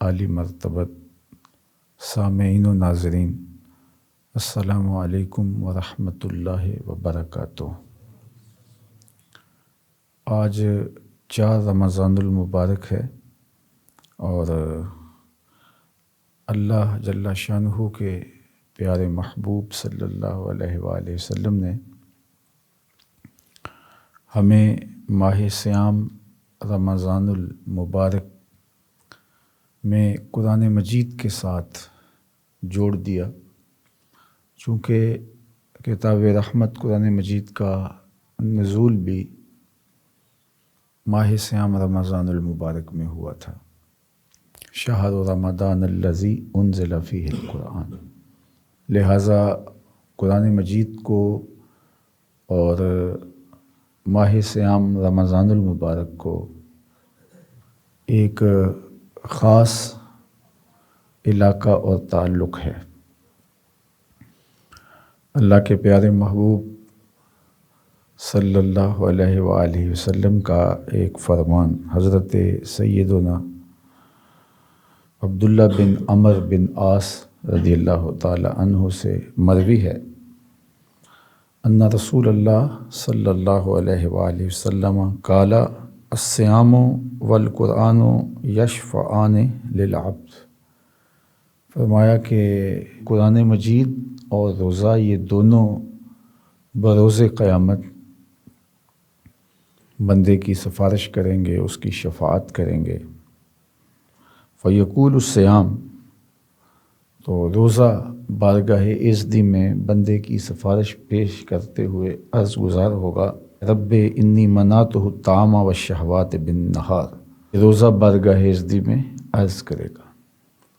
اعلی مرتبت سامعین و ناظرین، السلام علیکم ورحمۃ اللہ وبرکاتہ۔ آج 4 رمضان المبارک ہے اور اللہ جل شانہ کے پیارے محبوب صلی اللہ علیہ وآلہ وسلم نے ہمیں ماہ صیام رمضان المبارک میں قرآن مجید کے ساتھ جوڑ دیا، چونکہ کتاب رحمت قرآن مجید کا نزول بھی ماہ صیام رمضان المبارک میں ہوا تھا۔ شہر رمضان الذی انزل فیہ القرآن، لہٰذا قرآن مجید کو اور ماہ صیام رمضان المبارک کو ایک خاص علاقہ اور تعلق ہے۔ اللہ کے پیارے محبوب صلی اللہ علیہ وآلہ وسلم کا ایک فرمان حضرت سیدنا عبداللہ بن عمر بن عاص رضی اللہ تعالی عنہ سے مروی ہے، ان رسول اللہ صلی اللہ علیہ وآلہ وسلم قال الصیام والقرآن یشفعان للعبد، فرمایا کہ قرآن مجید اور روزہ یہ دونوں بروز قیامت بندے کی سفارش کریں گے، اس کی شفاعت کریں گے۔ فیقول الصیام، تو روزہ بارگاہ عزتی میں بندے کی سفارش پیش کرتے ہوئے عرض گزار ہوگا، رب انی منعتہ الطعام والشہوات بالنہار۔ روزہ بارگاہ عزتی میں عرض کرے گا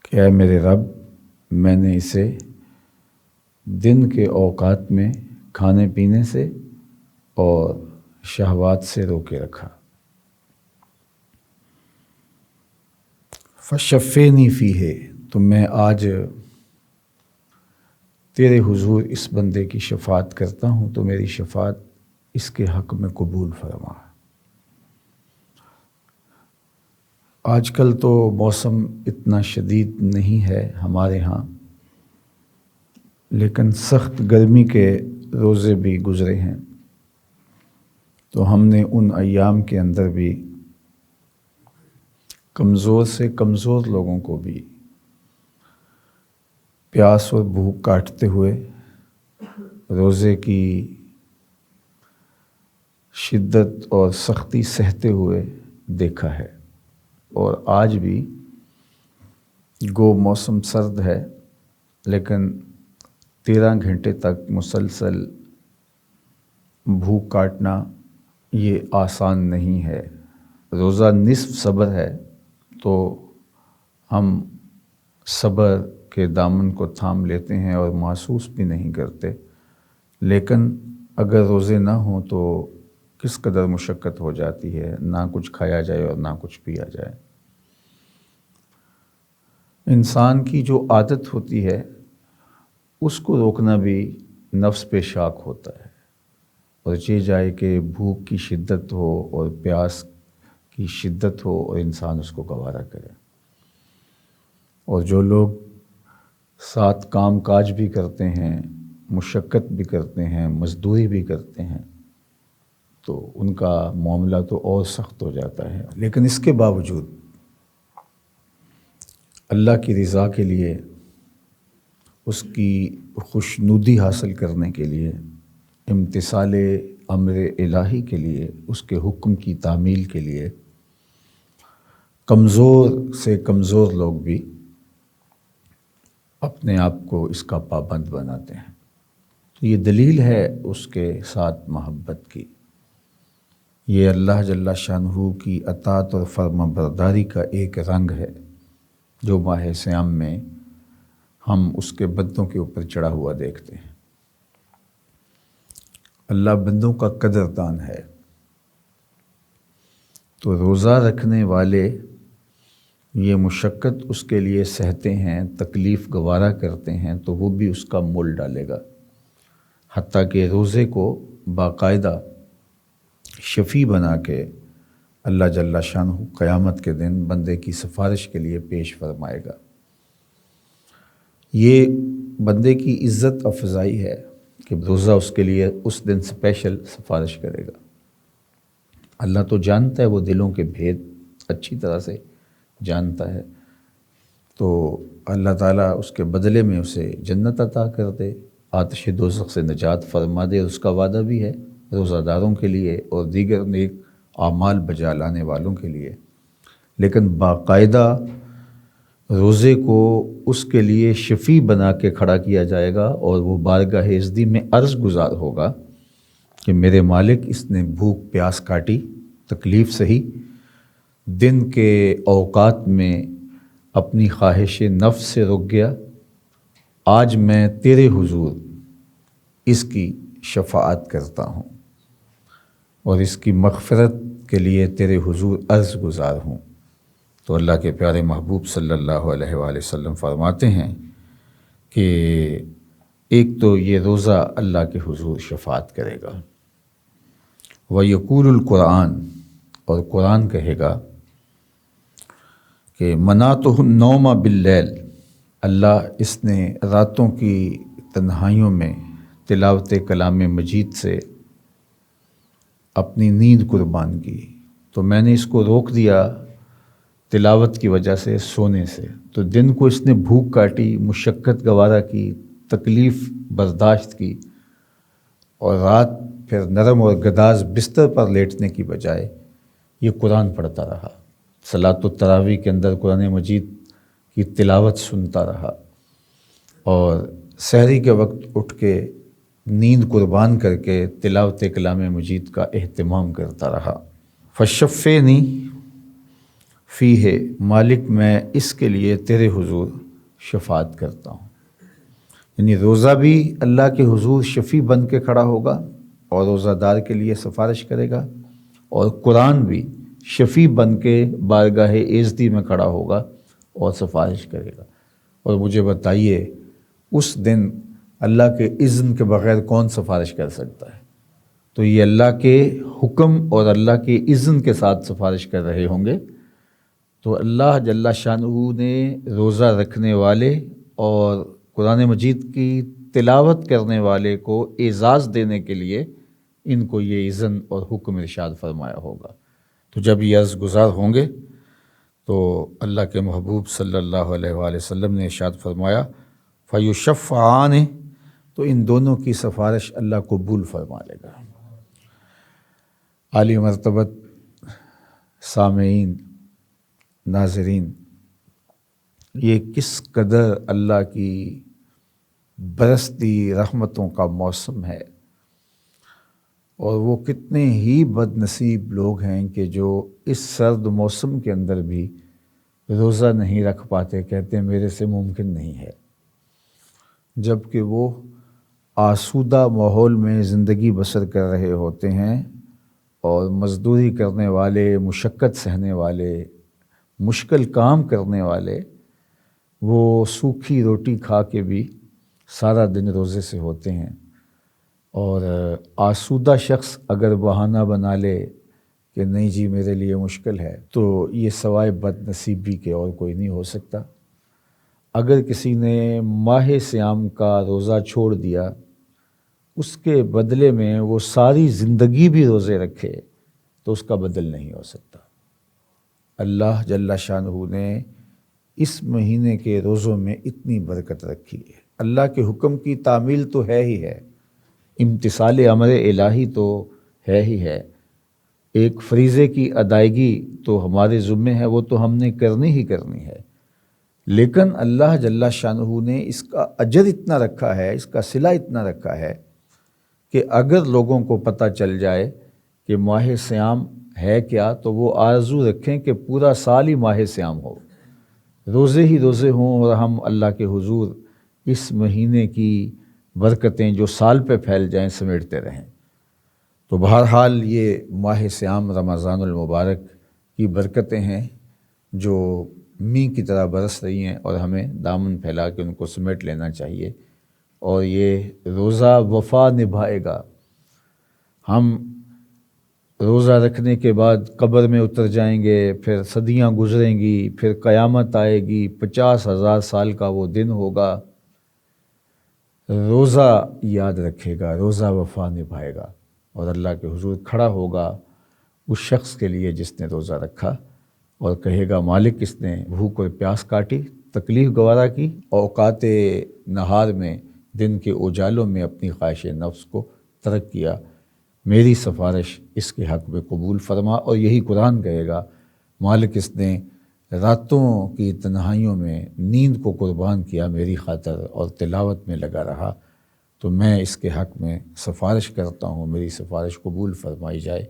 کہ اے میرے رب، میں نے اسے دن کے اوقات میں کھانے پینے سے اور شہوات سے روکے رکھا۔ فشفینی فیہ، تو میں آج تیرے حضور اس بندے کی شفاعت کرتا ہوں، تو میری شفاعت اس کے حق میں قبول فرما۔ آج کل تو موسم اتنا شدید نہیں ہے ہمارے ہاں، لیکن سخت گرمی کے روزے بھی گزرے ہیں، تو ہم نے ان ایام کے اندر بھی کمزور سے کمزور لوگوں کو بھی پیاس اور بھوک کاٹتے ہوئے روزے کی شدت اور سختی سہتے ہوئے دیکھا ہے۔ اور آج بھی گو موسم سرد ہے، لیکن 13 گھنٹے تک مسلسل بھوک کاٹنا یہ آسان نہیں ہے۔ روزہ نصف صبر ہے، تو ہم صبر کے دامن کو تھام لیتے ہیں اور محسوس بھی نہیں کرتے، لیکن اگر روزے نہ ہوں تو کس قدر مشقت ہو جاتی ہے، نہ کچھ کھایا جائے اور نہ کچھ پیا جائے۔ انسان کی جو عادت ہوتی ہے اس کو روکنا بھی نفس پہ شاک ہوتا ہے، اور یہ جائے کہ بھوک کی شدت ہو اور پیاس کی شدت ہو اور انسان اس کو گوارا کرے۔ اور جو لوگ ساتھ کام کاج بھی کرتے ہیں، مشقت بھی کرتے ہیں، مزدوری بھی کرتے ہیں، تو ان کا معاملہ تو اور سخت ہو جاتا ہے۔ لیکن اس کے باوجود اللہ کی رضا کے لیے، اس کی خوشنودی حاصل کرنے کے لیے، امتثال امر الہی کے لیے، اس کے حکم کی تعمیل کے لیے کمزور سے کمزور لوگ بھی اپنے آپ کو اس کا پابند بناتے ہیں۔ تو یہ دلیل ہے اس کے ساتھ محبت کی، یہ اللہ جل شانہ کی اطاعت اور فرما برداری کا ایک رنگ ہے جو ماہ صیام میں ہم اس کے بندوں کے اوپر چڑھا ہوا دیکھتے ہیں۔ اللہ بندوں کا قدردان ہے، تو روزہ رکھنے والے یہ مشقت اس کے لیے سہتے ہیں، تکلیف گوارا کرتے ہیں، تو وہ بھی اس کا مول ڈالے گا، حتیٰ کہ روزے کو باقاعدہ شفیع بنا کے اللہ جل شانہ قیامت کے دن بندے کی سفارش کے لیے پیش فرمائے گا۔ یہ بندے کی عزت افزائی ہے کہ روزہ اس کے لیے اس دن اسپیشل سفارش کرے گا۔ اللہ تو جانتا ہے وہ دلوں کے بھید اچھی طرح سے جانتا ہے، تو اللہ تعالیٰ اس کے بدلے میں اسے جنت عطا کر دے، آتش دوزخ سے نجات فرما دے۔ اس کا وعدہ بھی ہے روزہ داروں کے لیے اور دیگر نیک اعمال بجا لانے والوں کے لیے، لیکن باقاعدہ روزے کو اس کے لیے شفیع بنا کے کھڑا کیا جائے گا، اور وہ بارگاہ عزتی میں عرض گزار ہوگا کہ میرے مالک، اس نے بھوک پیاس کاٹی، تکلیف سہی، دن کے اوقات میں اپنی خواہش نفس سے رک گیا، آج میں تیرے حضور اس کی شفاعت کرتا ہوں اور اس کی مغفرت کے لیے تیرے حضور عرض گزار ہوں۔ تو اللہ کے پیارے محبوب صلی اللہ علیہ وآلہ وسلم فرماتے ہیں کہ ایک تو یہ روزہ اللہ کے حضور شفاعت کرے گا، وَيَقُولُ القرآن، اور قرآن کہے گا کہ مَنَعْتُهُ النَّوْمَ بِاللَّيْلِ، اللہ اس نے راتوں کی تنہائیوں میں تلاوت کلام مجید سے اپنی نیند قربان کی، تو میں نے اس کو روک دیا تلاوت کی وجہ سے سونے سے۔ تو دن کو اس نے بھوک کاٹی، مشقت گوارا کی، تکلیف برداشت کی، اور رات پھر نرم اور گداز بستر پر لیٹنے کی بجائے یہ قرآن پڑھتا رہا، صلاۃ التراویح کے اندر قرآن مجید کی تلاوت سنتا رہا، اور سحری کے وقت اٹھ کے نیند قربان کر کے تلاوت کلام مجید کا اہتمام کرتا رہا۔ فشفینی فیہ، مالک میں اس کے لیے تیرے حضور شفاعت کرتا ہوں، یعنی روزہ بھی اللہ کے حضور شفیع بن کے کھڑا ہوگا اور روزہ دار کے لیے سفارش کرے گا، اور قرآن بھی شفیع بن کے بارگاہ عزتی میں کھڑا ہوگا اور سفارش کرے گا۔ اور مجھے بتائیے اس دن اللہ کے اذن کے بغیر کون سفارش کر سکتا ہے؟ تو یہ اللہ کے حکم اور اللہ کے اذن کے ساتھ سفارش کر رہے ہوں گے۔ تو اللہ جل شانہ نے روزہ رکھنے والے اور قرآن مجید کی تلاوت کرنے والے کو اعزاز دینے کے لیے ان کو یہ اذن اور حکم ارشاد فرمایا ہوگا۔ تو جب یہ عرض گزار ہوں گے تو اللہ کے محبوب صلی اللہ علیہ وآلہ وسلم نے ارشاد فرمایا فَيُشَفَّعَانِ، تو ان دونوں کی سفارش اللہ قبول فرما لے گا۔ عالی مرتبت سامعین، ناظرین، یہ کس قدر اللہ کی برستی رحمتوں کا موسم ہے، اور وہ کتنے ہی بد نصیب لوگ ہیں کہ جو اس سرد موسم کے اندر بھی روزہ نہیں رکھ پاتے، کہتے ہیں میرے سے ممکن نہیں ہے، جب کہ وہ آسودہ ماحول میں زندگی بسر کر رہے ہوتے ہیں، اور مزدوری کرنے والے، مشقت سہنے والے، مشکل کام کرنے والے، وہ سوکھی روٹی کھا کے بھی سارا دن روزے سے ہوتے ہیں۔ اور آسودہ شخص اگر بہانہ بنا لے کہ نہیں جی میرے لیے مشکل ہے، تو یہ سوائے بد نصیبی کے اور کوئی نہیں ہو سکتا۔ اگر کسی نے ماہ صیام کا روزہ چھوڑ دیا، اس کے بدلے میں وہ ساری زندگی بھی روزے رکھے، تو اس کا بدل نہیں ہو سکتا۔ اللہ جل شانہ نے اس مہینے کے روزوں میں اتنی برکت رکھی ہے۔ اللہ کے حکم کی تعمیل تو ہے ہی ہے، امتثال امر الہی تو ہے ہی ہے، ایک فریضے کی ادائیگی تو ہمارے ذمے ہے، وہ تو ہم نے کرنی ہی کرنی ہے، لیکن اللہ جل شانہ نے اس کا اجر اتنا رکھا ہے، اس کا صلہ اتنا رکھا ہے کہ اگر لوگوں کو پتہ چل جائے کہ ماہ صیام ہے کیا، تو وہ آرزو رکھیں کہ پورا سال ہی ماہ صیام ہو، روزے ہی روزے ہوں، اور ہم اللہ کے حضور اس مہینے کی برکتیں جو سال پہ پھیل جائیں سمیٹتے رہیں۔ تو بہرحال یہ ماہ صیام رمضان المبارک کی برکتیں ہیں جو میںہ کی طرح برس رہی ہیں، اور ہمیں دامن پھیلا کے ان کو سمیٹ لینا چاہیے، اور یہ روزہ وفا نبھائے گا۔ ہم روزہ رکھنے کے بعد قبر میں اتر جائیں گے، پھر صدیاں گزریں گی، پھر قیامت آئے گی، 50,000 سال کا وہ دن ہوگا۔ روزہ یاد رکھے گا، روزہ وفا نبھائے گا اور اللہ کے حضور کھڑا ہوگا اس شخص کے لیے جس نے روزہ رکھا، اور کہے گا مالک اس نے بھوک اور پیاس کاٹی، تکلیف گوارا کی، اوقات نہار میں دن کے اجالوں میں اپنی خواہش نفس کو ترک کیا، میری سفارش اس کے حق میں قبول فرما۔ اور یہی قرآن کہے گا مالک اس نے راتوں کی تنہائیوں میں نیند کو قربان کیا میری خاطر اور تلاوت میں لگا رہا، تو میں اس کے حق میں سفارش کرتا ہوں، میری سفارش قبول فرمائی جائے۔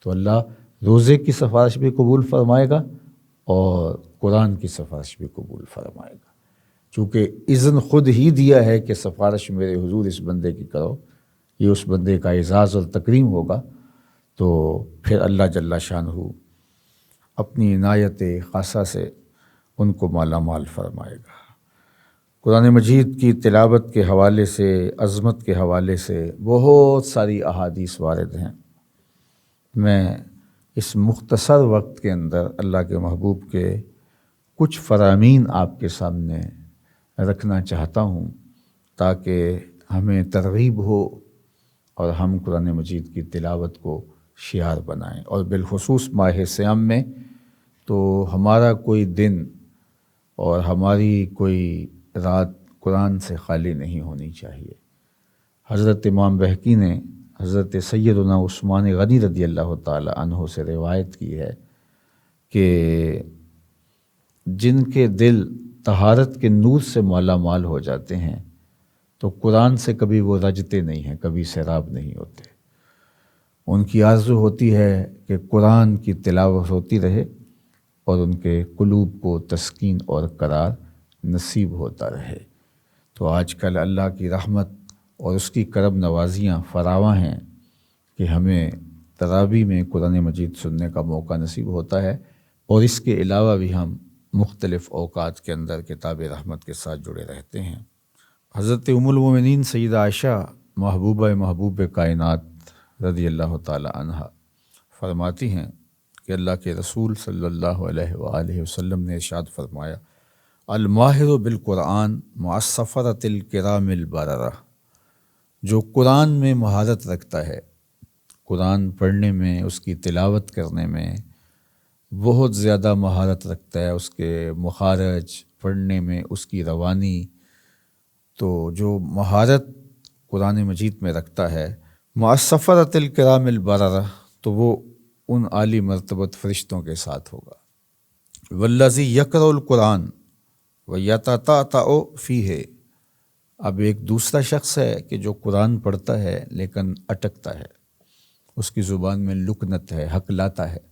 تو اللہ روزے کی سفارش بھی قبول فرمائے گا اور قرآن کی سفارش بھی قبول فرمائے گا، چونکہ اذن خود ہی دیا ہے کہ سفارش میرے حضور اس بندے کی کرو، یہ اس بندے کا اعزاز اور تکریم ہوگا، تو پھر اللہ جل شانہ اپنی عنایت خاصہ سے ان کو مالا مال فرمائے گا۔ قرآن مجید کی تلاوت کے حوالے سے، عظمت کے حوالے سے بہت ساری احادیث وارد ہیں۔ میں اس مختصر وقت کے اندر اللہ کے محبوب کے کچھ فرامین آپ کے سامنے رکھنا چاہتا ہوں تاکہ ہمیں ترغیب ہو اور ہم قرآن مجید کی تلاوت کو شعار بنائیں، اور بالخصوص ماہ صیام میں تو ہمارا کوئی دن اور ہماری کوئی رات قرآن سے خالی نہیں ہونی چاہیے۔ حضرت امام بہقی نے حضرت سیدنا عثمان غنی رضی اللہ تعالی عنہ سے روایت کی ہے کہ جن کے دل طہارت کے نور سے مالا مال ہو جاتے ہیں تو قرآن سے کبھی وہ رجتے نہیں ہیں، کبھی سیراب نہیں ہوتے۔ ان کی آرزو ہوتی ہے کہ قرآن کی تلاوت ہوتی رہے اور ان کے قلوب کو تسکین اور قرار نصیب ہوتا رہے۔ تو آج کل اللہ کی رحمت اور اس کی کرم نوازیاں فراواں ہیں کہ ہمیں تراویح میں قرآن مجید سننے کا موقع نصیب ہوتا ہے، اور اس کے علاوہ بھی ہم مختلف اوقات کے اندر کتاب رحمت کے ساتھ جڑے رہتے ہیں۔ حضرت ام المومنین سیدہ عائشہ محبوب کائنات رضی اللہ تعالی عنہ فرماتی ہیں کہ اللہ کے رسول صلی اللہ علیہ وآلہ وسلم نے ارشاد فرمایا، الماہر بالقرآن مع السفرۃ الکرام البررہ، جو قرآن میں مہارت رکھتا ہے، قرآن پڑھنے میں، اس کی تلاوت کرنے میں بہت زیادہ مہارت رکھتا ہے، اس کے مخارج پڑھنے میں، اس کی روانی، تو جو مہارت قرآن مجید میں رکھتا ہے مع السفرۃ الکرام البررہ، تو وہ ان عالی مرتبت فرشتوں کے ساتھ ہوگا۔ والذی یقرأ القرآن ویتتعتع فیہ، اب ایک دوسرا شخص ہے کہ جو قرآن پڑھتا ہے لیکن اٹکتا ہے، اس کی زبان میں لکنت ہے، ہکلاتا ہے۔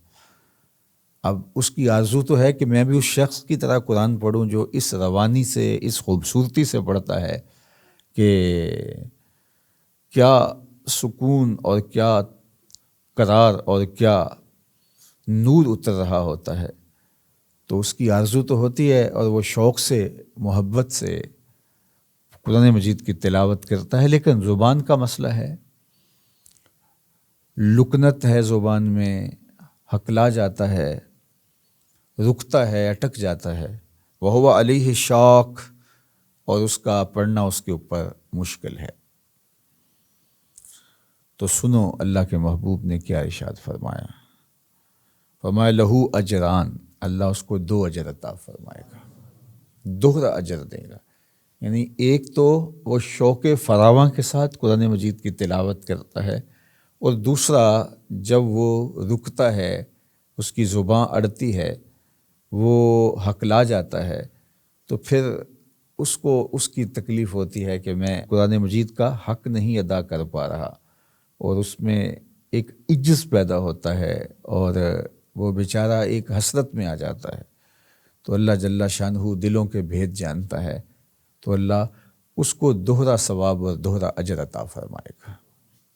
اب اس کی آرزو تو ہے کہ میں بھی اس شخص کی طرح قرآن پڑھوں جو اس روانی سے، اس خوبصورتی سے پڑھتا ہے کہ کیا سکون اور کیا قرار اور کیا نور اتر رہا ہوتا ہے۔ تو اس کی آرزو تو ہوتی ہے اور وہ شوق سے، محبت سے قرآن مجید کی تلاوت کرتا ہے، لیکن زبان کا مسئلہ ہے، لکنت ہے زبان میں، ہکلا جاتا ہے، رکتا ہے، اٹک جاتا ہے، وہو علیہ شاق، اور اس کا پڑھنا اس کے اوپر مشکل ہے۔ تو سنو اللہ کے محبوب نے کیا ارشاد فرمایا، فرمایا لہو اجران، اللہ اس کو 2 اجر عطا فرمائے گا، دوہرا اجر دے گا۔ یعنی ایک تو وہ شوق فراواں کے ساتھ قرآن مجید کی تلاوت کرتا ہے، اور دوسرا جب وہ رکتا ہے، اس کی زبان اڑتی ہے، وہ ہکلا جاتا ہے، تو پھر اس کو اس کی تکلیف ہوتی ہے کہ میں قرآن مجید کا حق نہیں ادا کر پا رہا، اور اس میں ایک عجز پیدا ہوتا ہے اور وہ بیچارہ ایک حسرت میں آ جاتا ہے۔ تو اللہ جل شانہ دلوں کے بھید جانتا ہے، تو اللہ اس کو دوہرا ثواب اور دوہرا اجر عطا فرمائے گا۔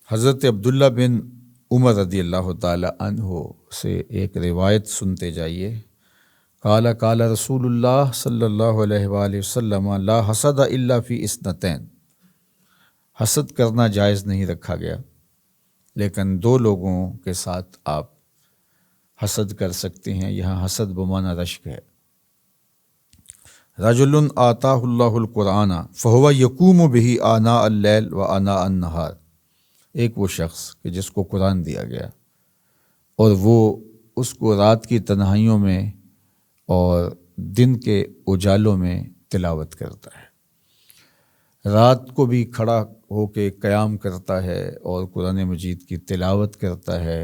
حضرت عبداللہ بن عمر رضی اللہ تعالی عنہ سے ایک روایت سنتے جائیے۔ قال قال رسول اللہ صلی اللہ علیہ وآلہ وسلم لا حسد الا فی اثنتین، حسد کرنا جائز نہیں رکھا گیا لیکن دو لوگوں کے ساتھ آپ حسد کر سکتے ہیں۔ یہاں حسد بمعنی رشک ہے۔ رجل آتاہ اللہ القرآن فہو یقوم بہ آناء اللیل و آناء النہار، ایک وہ شخص کہ جس کو قرآن دیا گیا اور وہ اس کو رات کی تنہائیوں میں اور دن کے اجالوں میں تلاوت کرتا ہے، رات کو بھی کھڑا ہو کے قیام کرتا ہے اور قرآن مجید کی تلاوت کرتا ہے،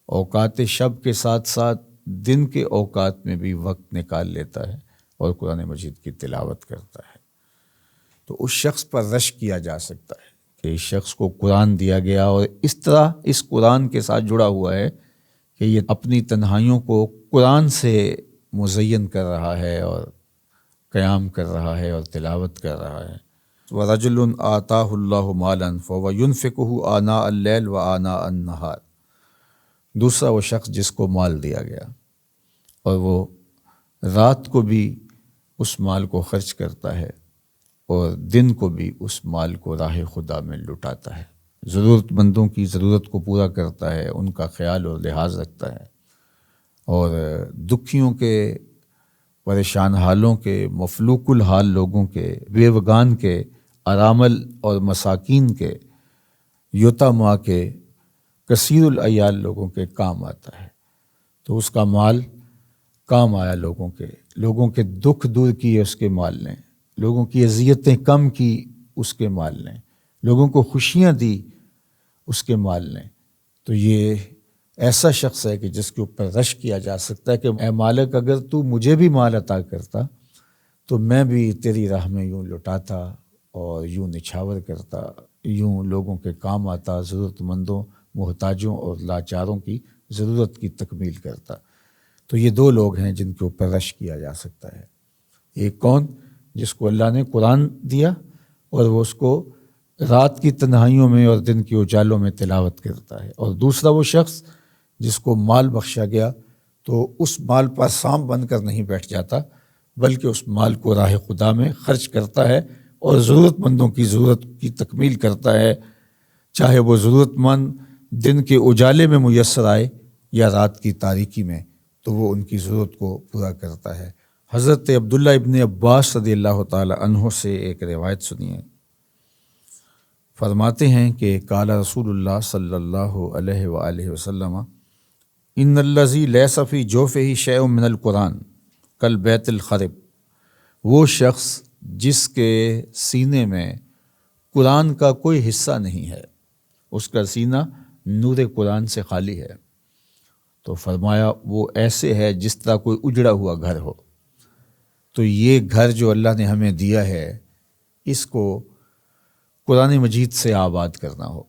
اوقات شب کے ساتھ ساتھ دن کے اوقات میں بھی وقت نکال لیتا ہے اور قرآن مجید کی تلاوت کرتا ہے، تو اس شخص پر رشک کیا جا سکتا ہے کہ اس شخص کو قرآن دیا گیا اور اس طرح اس قرآن کے ساتھ جڑا ہوا ہے کہ یہ اپنی تنہائیوں کو قرآن سے مزین کر رہا ہے اور قیام کر رہا ہے اور تلاوت کر رہا ہے۔ وَرَجُلٌ آتَاهُ اللَّهُ مَالًا فَهُوَ يُنْفِقُهُ آنَاءَ اللَّيْلِ وَآنَاءَ النَّهَارِ، دوسرا وہ شخص جس کو مال دیا گیا اور وہ رات کو بھی اس مال کو خرچ کرتا ہے اور دن کو بھی اس مال کو راہ خدا میں لٹاتا ہے، ضرورت مندوں کی ضرورت کو پورا کرتا ہے، ان کا خیال اور لحاظ رکھتا ہے، اور دکھیوں کے، پریشان حالوں کے، مفلوق الحال لوگوں کے، بیوگان کے، ارامل اور مساکین کے، یتاما کے، کثیر العیال لوگوں کے کام آتا ہے۔ تو اس کا مال کام آیا، لوگوں کے دکھ دور کیے اس کے مال نے، لوگوں کی اذیتیں کم کی اس کے مال نے، لوگوں کو خوشیاں دی اس کے مال نے، تو یہ ایسا شخص ہے کہ جس کے اوپر رشک کیا جا سکتا ہے کہ اے مالک، اگر تو مجھے بھی مال عطا کرتا تو میں بھی تیری راہ میں یوں لٹاتا اور یوں نچھاور کرتا، یوں لوگوں کے کام آتا، ضرورت مندوں، محتاجوں اور لاچاروں کی ضرورت کی تکمیل کرتا۔ تو یہ دو لوگ ہیں جن کے اوپر رشک کیا جا سکتا ہے، ایک کون؟ جس کو اللہ نے قرآن دیا اور وہ اس کو رات کی تنہائیوں میں اور دن کے اجالوں میں تلاوت کرتا ہے، اور دوسرا وہ شخص جس کو مال بخشا گیا تو اس مال پر سام بن کر نہیں بیٹھ جاتا، بلکہ اس مال کو راہ خدا میں خرچ کرتا ہے اور ضرورت مندوں کی ضرورت کی تکمیل کرتا ہے، چاہے وہ ضرورت مند دن کے اجالے میں میسر آئے یا رات کی تاریکی میں، تو وہ ان کی ضرورت کو پورا کرتا ہے۔ حضرت عبداللہ ابن عباس رضی اللہ تعالی عنہ سے ایک روایت سنیے، فرماتے ہیں کہ قال رسول اللہ صلی اللہ علیہ وآلہ وسلم ان الذی لیس فی جوفہ شیء من القرآن کالبیت الخرب، وہ شخص جس کے سینے میں قرآن کا کوئی حصہ نہیں ہے، اس کا سینہ نور قرآن سے خالی ہے، تو فرمایا وہ ایسے ہے جس طرح کوئی اجڑا ہوا گھر ہو۔ تو یہ گھر جو اللہ نے ہمیں دیا ہے، اس کو قرآن مجید سے آباد کرنا ہوگا،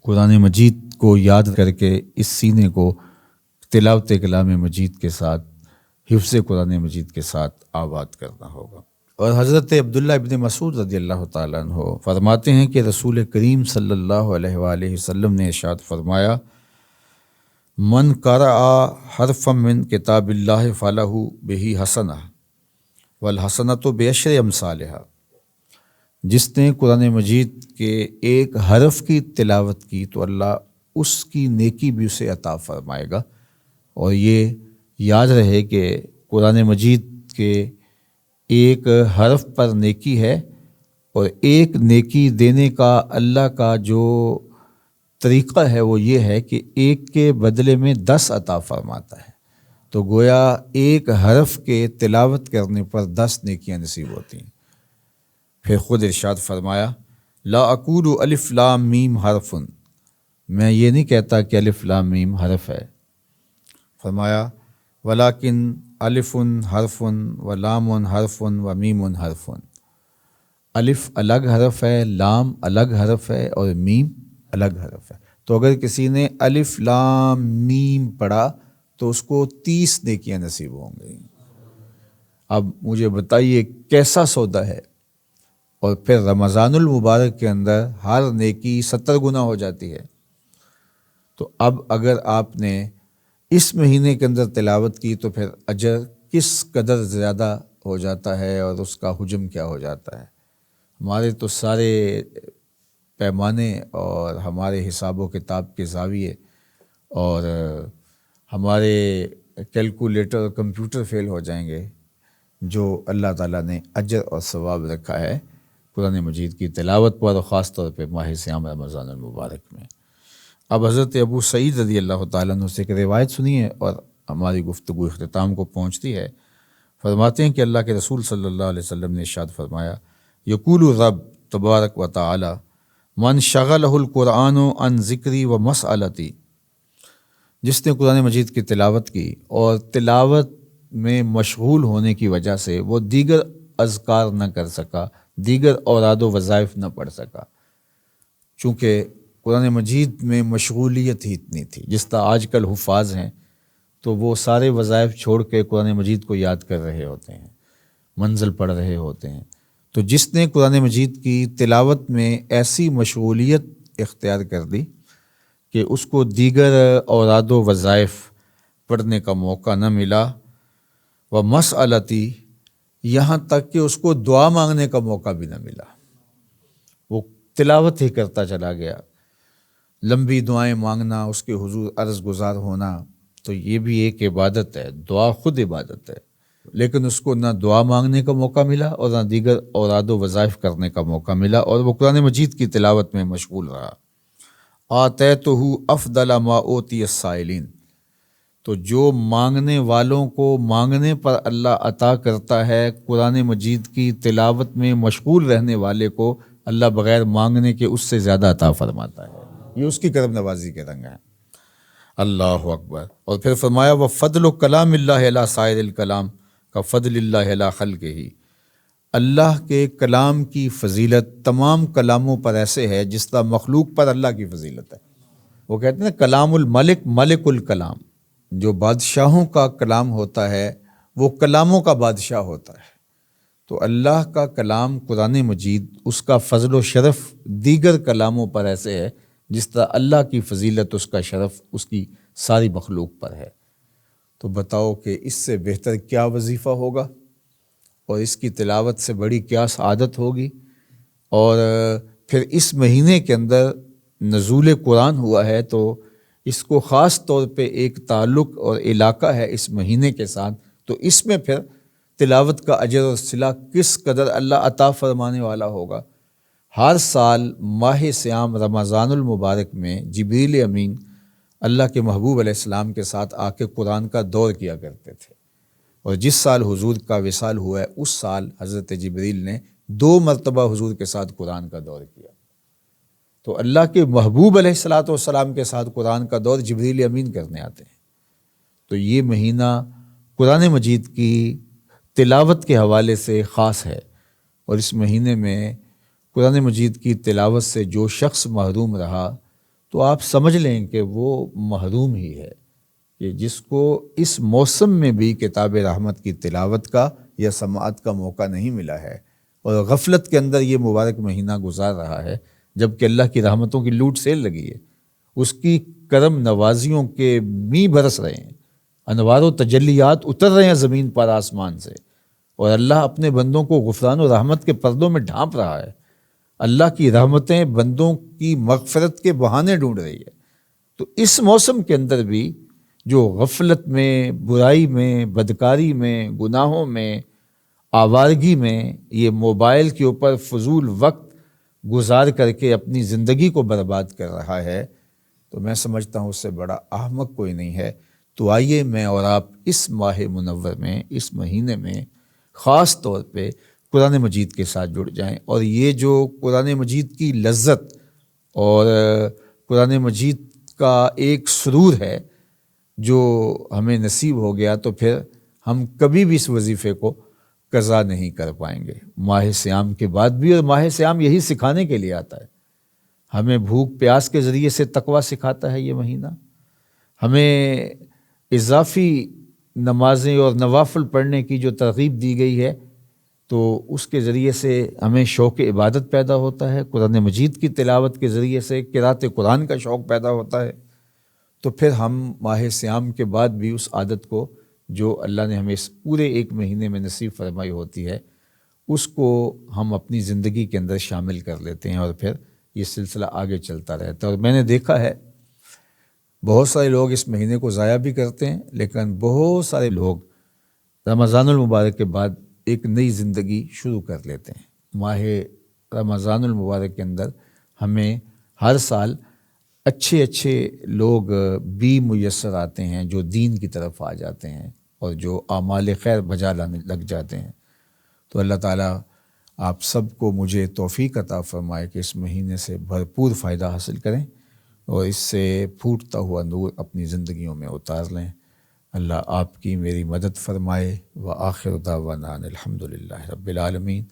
قرآن مجید کو یاد کر کے اس سینے کو تلاوت کلام مجید کے ساتھ، حفظ قرآن مجید کے ساتھ آباد کرنا ہوگا۔ اور حضرت عبداللہ ابن مسعود رضی اللہ تعالیٰ عنہ فرماتے ہیں کہ رسول کریم صلی اللہ علیہ وآلہ وسلم نے ارشاد فرمایا من قرأ حرفا من کتاب اللہ فلہ بہ حسنہ والحسنۃ بعشر امثالہا، جس نے قرآن مجید کے ایک حرف کی تلاوت کی تو اللہ اس کی نیکی بھی اسے عطا فرمائے گا۔ اور یہ یاد رہے کہ قرآن مجید کے ایک حرف پر نیکی ہے، اور ایک نیکی دینے کا اللہ کا جو طریقہ ہے وہ یہ ہے کہ ایک کے بدلے میں 10 عطا فرماتا ہے، تو گویا ایک حرف کے تلاوت کرنے پر 10 نیکیاں نصیب ہوتی ہیں۔ پھر خود ارشاد فرمایا لا اقول الف لام میم حرف، میں یہ نہیں کہتا کہ الف لام میم حرف ہے، فرمایا ولیکن الف حرف و لام حرف و میم حرف، الف الگ حرف ہے، لام الگ حرف ہے اور میم الگ حرف ہے۔ تو اگر کسی نے الف لام میم پڑھا تو اس کو 30 نیکیاں نصیب ہوں گی۔ اب مجھے بتائیے کیسا سودا ہے، اور پھر رمضان المبارک کے اندر ہر نیکی 70 گنا ہو جاتی ہے، تو اب اگر آپ نے اس مہینے کے اندر تلاوت کی تو پھر اجر کس قدر زیادہ ہو جاتا ہے اور اس کا حجم کیا ہو جاتا ہے۔ ہمارے تو سارے پیمانے اور ہمارے حساب و کتاب کے زاویے اور ہمارے کیلکولیٹر اور کمپیوٹر فیل ہو جائیں گے، جو اللہ تعالیٰ نے اجر اور ثواب رکھا ہے قرآن مجید کی تلاوت پر، اور خاص طور پہ ماہ صیام رمضان المبارک میں۔ اب حضرت ابو سعید رضی اللہ تعالیٰ عنہ سے ایک روایت سنیے اور ہماری گفتگو اختتام کو پہنچتی ہے۔ فرماتے ہیں کہ اللہ کے رسول صلی اللہ علیہ وسلم نے ارشاد فرمایا، یقول رب تبارک و تعالی من شغلہ القرآن عن ذکری و مسألتی، جس نے قرآن مجید کی تلاوت کی اور تلاوت میں مشغول ہونے کی وجہ سے وہ دیگر اذکار نہ کر سکا، دیگر اوراد و وظائف نہ پڑھ سکا، چونکہ قرآن مجید میں مشغولیت ہی اتنی تھی۔ جس طرح آج کل حفاظ ہیں تو وہ سارے وظائف چھوڑ کے قرآن مجید کو یاد کر رہے ہوتے ہیں، منزل پڑھ رہے ہوتے ہیں، تو جس نے قرآن مجید کی تلاوت میں ایسی مشغولیت اختیار کر دی کہ اس کو دیگر اوراد و وظائف پڑھنے کا موقع نہ ملا، و مسألتی، یہاں تک کہ اس کو دعا مانگنے کا موقع بھی نہ ملا، وہ تلاوت ہی کرتا چلا گیا۔ لمبی دعائیں مانگنا، اس کے حضور عرض گزار ہونا، تو یہ بھی ایک عبادت ہے، دعا خود عبادت ہے، لیکن اس کو نہ دعا مانگنے کا موقع ملا اور نہ دیگر اوراد و وظائف کرنے کا موقع ملا، اور وہ قرآن مجید کی تلاوت میں مشغول رہا۔ آتیتہ افضل ما اوتی السائلین، تو جو مانگنے والوں کو مانگنے پر اللہ عطا کرتا ہے، قرآن مجید کی تلاوت میں مشغول رہنے والے کو اللہ بغیر مانگنے کے اس سے زیادہ عطا فرماتا ہے۔ یہ اس کی کرم نوازی کے رنگ ہیں۔ اللہ اکبر۔ اور پھر فرمایا وَفَضْلُ كَلَامِ اللَّهِ عَلَىٰ سَائِرِ الْكَلَامِ كَفَضْلِ اللَّهِ عَلَىٰ خَلْقِهِ، اللہ کے کلام کی فضیلت تمام کلاموں پر ایسے ہے جس طرح مخلوق پر اللہ کی فضیلت ہے۔ وہ کہتے ہیں کلام الملک ملک الکلام، جو بادشاہوں کا کلام ہوتا ہے وہ کلاموں کا بادشاہ ہوتا ہے، تو اللہ کا کلام قرآن مجید، اس کا فضل و شرف دیگر کلاموں پر ایسے ہے جس طرح اللہ کی فضیلت، اس کا شرف اس کی ساری مخلوق پر ہے۔ تو بتاؤ کہ اس سے بہتر کیا وظیفہ ہوگا، اور اس کی تلاوت سے بڑی کیا سعادت ہوگی۔ اور پھر اس مہینے کے اندر نزول قرآن ہوا ہے، تو اس کو خاص طور پہ ایک تعلق اور علاقہ ہے اس مہینے کے ساتھ، تو اس میں پھر تلاوت کا اجر اور صلہ کس قدر اللہ عطا فرمانے والا ہوگا۔ ہر سال ماہ صیام رمضان المبارک میں جبریل امین اللہ کے محبوب علیہ السلام کے ساتھ آ کے قرآن کا دور کیا کرتے تھے، اور جس سال حضور کا وصال ہوا ہے اس سال حضرت جبریل نے 2 مرتبہ حضور کے ساتھ قرآن کا دور کیا۔ تو اللہ کے محبوب علیہ السلام کے ساتھ قرآن کا دور جبریل امین کرنے آتے ہیں۔ تو یہ مہینہ قرآن مجید کی تلاوت کے حوالے سے خاص ہے، اور اس مہینے میں قرآن مجید کی تلاوت سے جو شخص محروم رہا تو آپ سمجھ لیں کہ وہ محروم ہی ہے، کہ جس کو اس موسم میں بھی کتاب رحمت کی تلاوت کا یا سماعت کا موقع نہیں ملا ہے، اور غفلت کے اندر یہ مبارک مہینہ گزار رہا ہے، جب کہ اللہ کی رحمتوں کی لوٹ سیل لگی ہے، اس کی کرم نوازیوں کے می برس رہے ہیں، انوار و تجلیات اتر رہے ہیں زمین پر آسمان سے، اور اللہ اپنے بندوں کو غفران و رحمت کے پردوں میں ڈھانپ رہا ہے۔ اللہ کی رحمتیں بندوں کی مغفرت کے بہانے ڈھونڈ رہی ہے۔ تو اس موسم کے اندر بھی جو غفلت میں، برائی میں، بدکاری میں، گناہوں میں، آوارگی میں یہ موبائل کے اوپر فضول وقت گزار کر کے اپنی زندگی کو برباد کر رہا ہے، تو میں سمجھتا ہوں اس سے بڑا احمق کوئی نہیں ہے۔ تو آئیے میں اور آپ اس ماہ منور میں، اس مہینے میں خاص طور پہ قرآن مجید کے ساتھ جڑ جائیں، اور یہ جو قرآن مجید کی لذت اور قرآن مجید کا ایک سرور ہے جو ہمیں نصیب ہو گیا، تو پھر ہم کبھی بھی اس وظیفے کو قضا نہیں کر پائیں گے، ماہ صیام کے بعد بھی۔ اور ماہ صیام یہی سکھانے کے لیے آتا ہے، ہمیں بھوک پیاس کے ذریعے سے تقویٰ سکھاتا ہے یہ مہینہ، ہمیں اضافی نمازیں اور نوافل پڑھنے کی جو ترغیب دی گئی ہے، تو اس کے ذریعے سے ہمیں شوق عبادت پیدا ہوتا ہے، قرآن مجید کی تلاوت کے ذریعے سے قرأت قرآن کا شوق پیدا ہوتا ہے۔ تو پھر ہم ماہ صیام کے بعد بھی اس عادت کو جو اللہ نے ہمیں اس پورے ایک مہینے میں نصیب فرمائی ہوتی ہے، اس کو ہم اپنی زندگی کے اندر شامل کر لیتے ہیں، اور پھر یہ سلسلہ آگے چلتا رہتا ہے۔ اور میں نے دیکھا ہے بہت سارے لوگ اس مہینے کو ضائع بھی کرتے ہیں، لیکن بہت سارے لوگ رمضان المبارک کے بعد ایک نئی زندگی شروع کر لیتے ہیں۔ ماہ رمضان المبارک کے اندر ہمیں ہر سال اچھے اچھے لوگ بھی میسر آتے ہیں جو دین کی طرف آ جاتے ہیں اور جو اعمال خیر بجا لانے لگ جاتے ہیں۔ تو اللہ تعالیٰ آپ سب کو مجھے توفیق عطا فرمائے کہ اس مہینے سے بھرپور فائدہ حاصل کریں اور اس سے پھوٹتا ہوا نور اپنی زندگیوں میں اتار لیں۔ اللہ آپ کی میری مدد فرمائے۔ وآخر دعوانا الحمدللہ رب العالمین۔